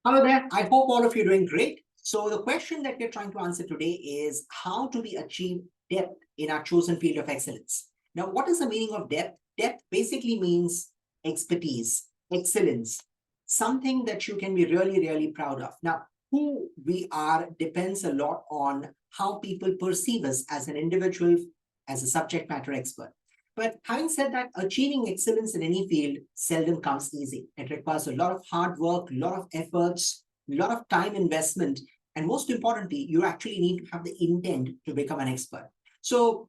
Hello there. I hope all of you are doing great. So the question that we're trying to answer today is how do we achieve depth in our chosen field of excellence? Now, what is the meaning of depth? Depth basically means expertise, excellence, something that you can be really, really proud of. Now, who we are depends a lot on how people perceive us as an individual, as a subject matter expert. But having said that, achieving excellence in any field seldom comes easy. It requires a lot of hard work, a lot of efforts, a lot of time investment, and most importantly, you actually need to have the intent to become an expert. So,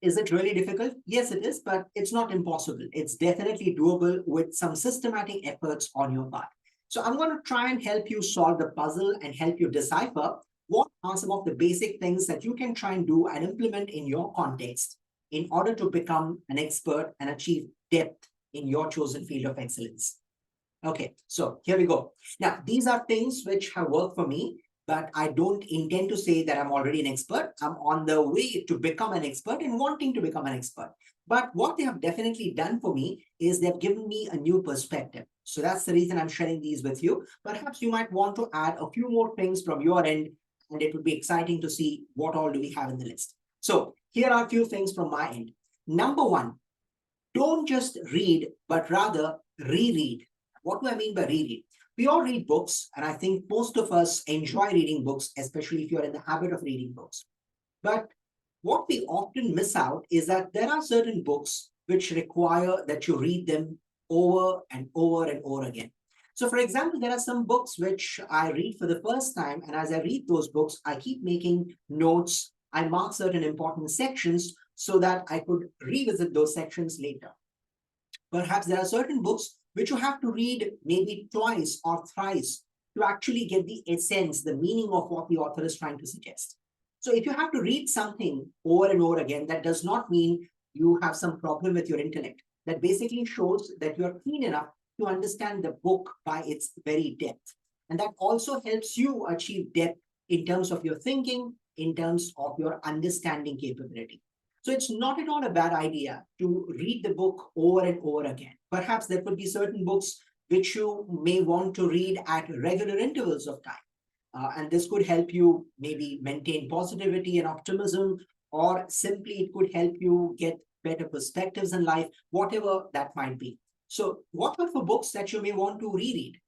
is it really difficult? Yes, it is, but it's not impossible. It's definitely doable with some systematic efforts on your part. So, I'm going to try and help you solve the puzzle and help you decipher what are some of the basic things that you can try and do and implement in your context in order to become an expert and achieve depth in your chosen field of excellence. Okay, so here we go. Now, these are things which have worked for me, but I don't intend to say that I'm already an expert. I'm on the way to become an expert and wanting to become an expert. But what they have definitely done for me is they've given me a new perspective. So that's the reason I'm sharing these with you. Perhaps you might want to add a few more things from your end, and it would be exciting to see what all do we have in the list. So here are a few things from my end. Number one, don't just read, but rather reread. What do I mean by reread? We all read books, and I think most of us enjoy reading books, especially if you're in the habit of reading books. But what we often miss out is that there are certain books which require that you read them over and over and over again. So, for example, there are some books which I read for the first time, and as I read those books, I keep making notes. I mark certain important sections so that I could revisit those sections later. Perhaps there are certain books which you have to read maybe twice or thrice to actually get the essence, the meaning of what the author is trying to suggest. So if you have to read something over and over again, that does not mean you have some problem with your intellect. That basically shows that you are keen enough to understand the book by its very depth. And that also helps you achieve depth in terms of your thinking, in terms of your understanding capability. So it's not at all a bad idea to read the book over and over again. Perhaps there could be certain books which you may want to read at regular intervals of time. And this could help you maybe maintain positivity and optimism, or simply it could help you get better perspectives in life, whatever that might be. So, what are for books that you may want to reread?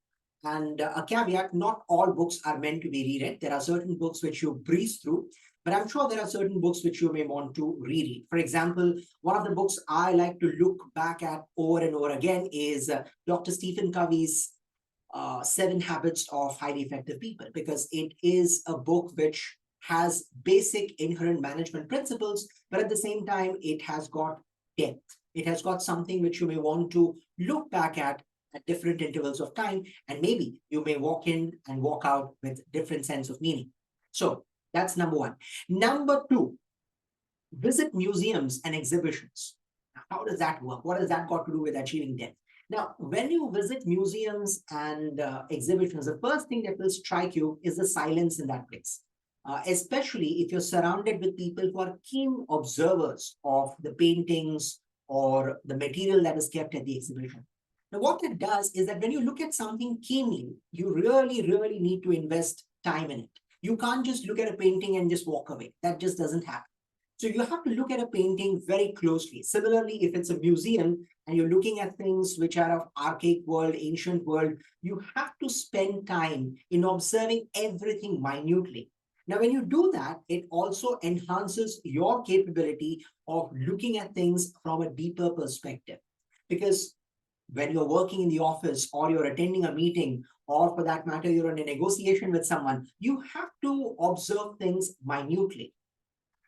And a caveat, not all books are meant to be reread. There are certain books which you breeze through, but I'm sure there are certain books which you may want to reread. For example, one of the books I like to look back at over and over again is Dr. Stephen Covey's Seven Habits of Highly Effective People, because it is a book which has basic inherent management principles, but at the same time, it has got depth. It has got something which you may want to look back at different intervals of time, and maybe you may walk in and walk out with different sense of meaning. So that's number one. Number two, visit museums and exhibitions. How does that work? What has that got to do with achieving depth? Now, when you visit museums and exhibitions, the first thing that will strike you is the silence in that place. Especially if you're surrounded with people who are keen observers of the paintings or the material that is kept at the exhibition. Now, what it does is that when you look at something keenly, you really, really need to invest time in it. You can't just look at a painting and just walk away. That just doesn't happen. So you have to look at a painting very closely. Similarly, if it's a museum and you're looking at things which are of archaic world, ancient world, you have to spend time in observing everything minutely. Now, when you do that, it also enhances your capability of looking at things from a deeper perspective. Because when you're working in the office or you're attending a meeting, or for that matter, you're in a negotiation with someone, you have to observe things minutely.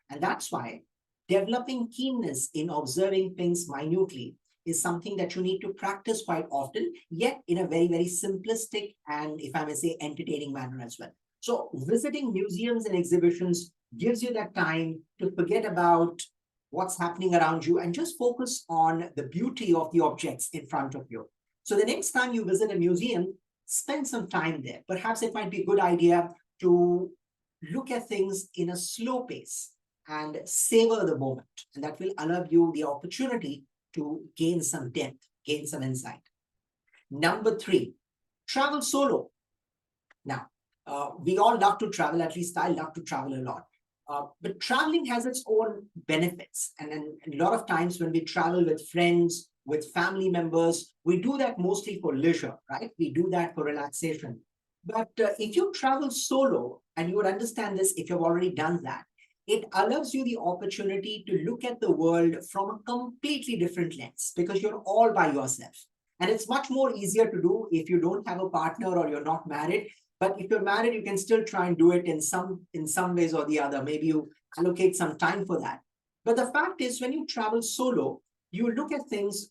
And that's why developing keenness in observing things minutely is something that you need to practice quite often, yet in a very, very simplistic and, if I may say, entertaining manner as well. So, visiting museums and exhibitions gives you that time to forget about what's happening around you and just focus on the beauty of the objects in front of you. So, the next time you visit a museum, spend some time there. Perhaps it might be a good idea to look at things in a slow pace and savor the moment. And that will allow you the opportunity to gain some depth, gain some insight. Number three, travel solo. Now, we all love to travel, at least I love to travel a lot. But traveling has its own benefits. And then a lot of times when we travel with friends, with family members, we do that mostly for leisure, right? We do that for relaxation. But if you travel solo, and you would understand this if you've already done that, it allows you the opportunity to look at the world from a completely different lens because you're all by yourself. And it's much more easier to do if you don't have a partner or you're not married. But if you're married, you can still try and do it in some ways or the other. Maybe you allocate some time for that. But the fact is, when you travel solo, you look at things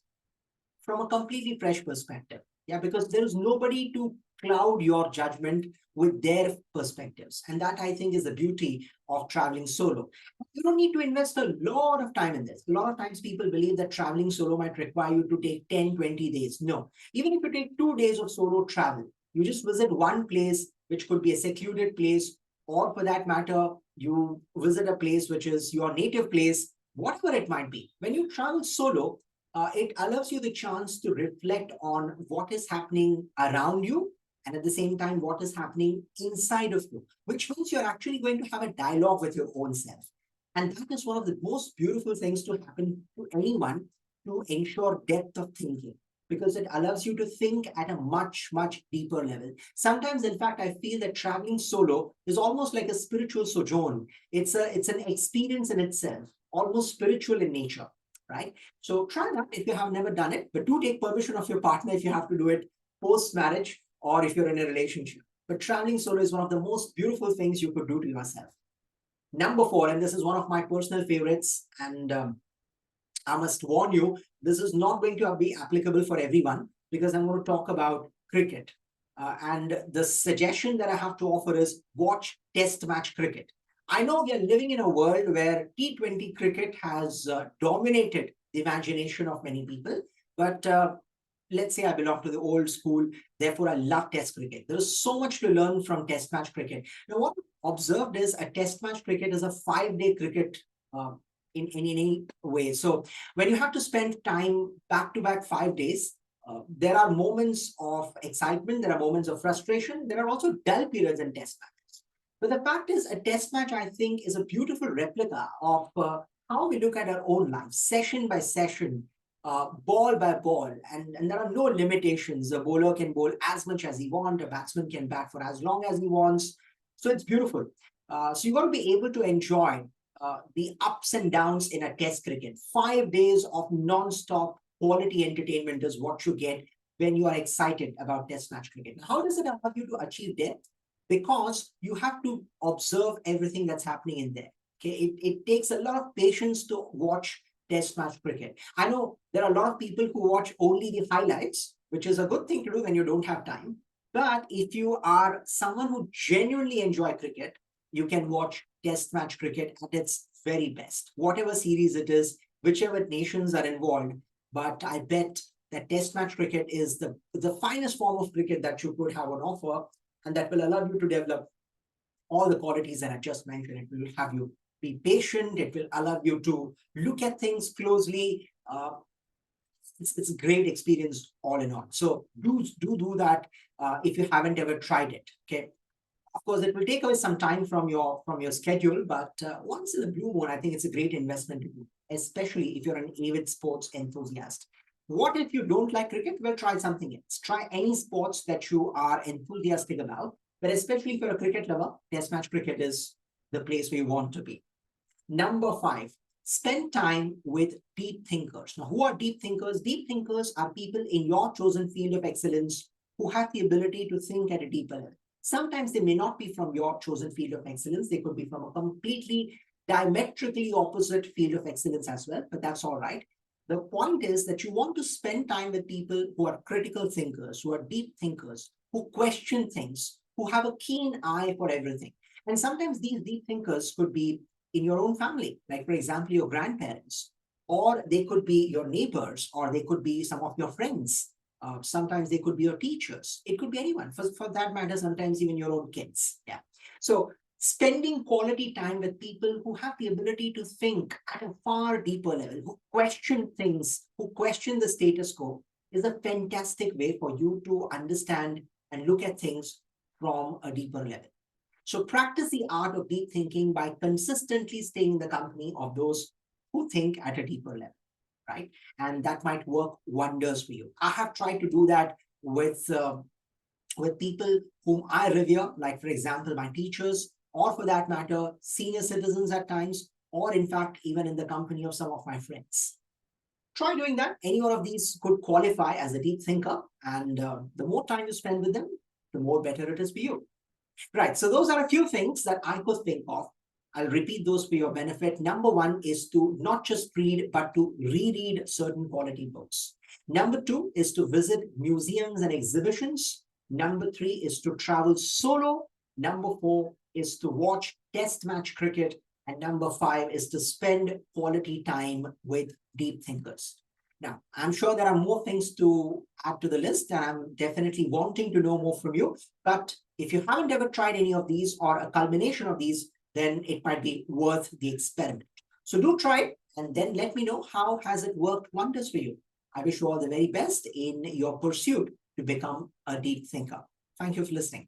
from a completely fresh perspective. Yeah, because there is nobody to cloud your judgment with their perspectives. And that I think is the beauty of traveling solo. You don't need to invest a lot of time in this. A lot of times people believe that traveling solo might require you to take 10, 20 days. No, even if you take 2 days of solo travel, you just visit one place, which could be a secluded place, or for that matter, you visit a place which is your native place, whatever it might be. When you travel solo, it allows you the chance to reflect on what is happening around you and at the same time what is happening inside of you, which means you're actually going to have a dialogue with your own self. And that is one of the most beautiful things to happen to anyone to ensure depth of thinking because it allows you to think at a much, much deeper level. Sometimes, in fact, I feel that traveling solo is almost like a spiritual sojourn. It's an experience in itself, almost spiritual in nature, right? So try that if you have never done it, but do take permission of your partner if you have to do it post marriage or if you're in a relationship. But traveling solo is one of the most beautiful things you could do to yourself. Number four, and this is one of my personal favorites, and I must warn you, this is not going to be applicable for everyone because I'm going to talk about cricket. And the suggestion that I have to offer is watch test match cricket. I know we are living in a world where T20 cricket has dominated the imagination of many people, but let's say I belong to the old school, therefore I love test cricket. There is so much to learn from test match cricket. Now, what I've observed is a test match cricket is a 5 day cricket uh, in any way. So when you have to spend time back to back 5 days, there are moments of excitement, there are moments of frustration, there are also dull periods in test matches. But the fact is, a test match, I think, is a beautiful replica of how we look at our own lives, session by session, ball by ball, and there are no limitations. A bowler can bowl as much as he wants, a batsman can bat for as long as he wants. So it's beautiful. So you got to be able to enjoy the ups and downs in a test cricket. 5 days of non-stop quality entertainment is what you get when you are excited about test match cricket. How does it help you to achieve depth? Because you have to observe everything that's happening in there. Okay, it takes a lot of patience to watch test match cricket. I know there are a lot of people who watch only the highlights, which is a good thing to do when you don't have time. But if you are someone who genuinely enjoy cricket, you can watch test match cricket at its very best, whatever series it is, whichever nations are involved. But I bet that test match cricket is the finest form of cricket that you could have on offer, and that will allow you to develop all the qualities that I just mentioned. It will have you be patient, it will allow you to look at things closely. It's a great experience all in all. So do that if you haven't ever tried it. Okay. Of course, it will take away some time from your schedule, but once in a blue moon, I think it's a great investment to do, especially if you're an avid sports enthusiast. What if you don't like cricket? Well, try something else. Try any sports that you are enthusiastic about, but especially if you're a cricket lover, test match cricket is the place where you want to be. Number five, spend time with deep thinkers. Now, who are deep thinkers? Deep thinkers are people in your chosen field of excellence who have the ability to think at a deeper level. Sometimes they may not be from your chosen field of excellence. They could be from a completely diametrically opposite field of excellence as well, but that's all right. The point is that you want to spend time with people who are critical thinkers, who are deep thinkers, who question things, who have a keen eye for everything. And sometimes these deep thinkers could be in your own family, like, for example, your grandparents, or they could be your neighbors, or they could be some of your friends. Sometimes they could be your teachers. It could be anyone. For that matter, sometimes even your own kids. Yeah. So spending quality time with people who have the ability to think at a far deeper level, who question things, who question the status quo, is a fantastic way for you to understand and look at things from a deeper level. So practice the art of deep thinking by consistently staying in the company of those who think at a deeper level, right? And that might work wonders for you. I have tried to do that with people whom I revere, like for example, my teachers, or for that matter, senior citizens at times, or in fact, even in the company of some of my friends. Try doing that. Any one of these could qualify as a deep thinker, and the more time you spend with them, the more better it is for you. Right. So those are a few things that I could think of. I'll repeat those for your benefit. Number one is to not just read, but to reread certain quality books. Number two is to visit museums and exhibitions. Number three is to travel solo. Number four is to watch test match cricket. And number five is to spend quality time with deep thinkers. Now, I'm sure there are more things to add to the list, and I'm definitely wanting to know more from you. But if you haven't ever tried any of these or a culmination of these, then it might be worth the experiment. So do try it and then let me know how has it worked wonders for you. I wish you all the very best in your pursuit to become a deep thinker. Thank you for listening.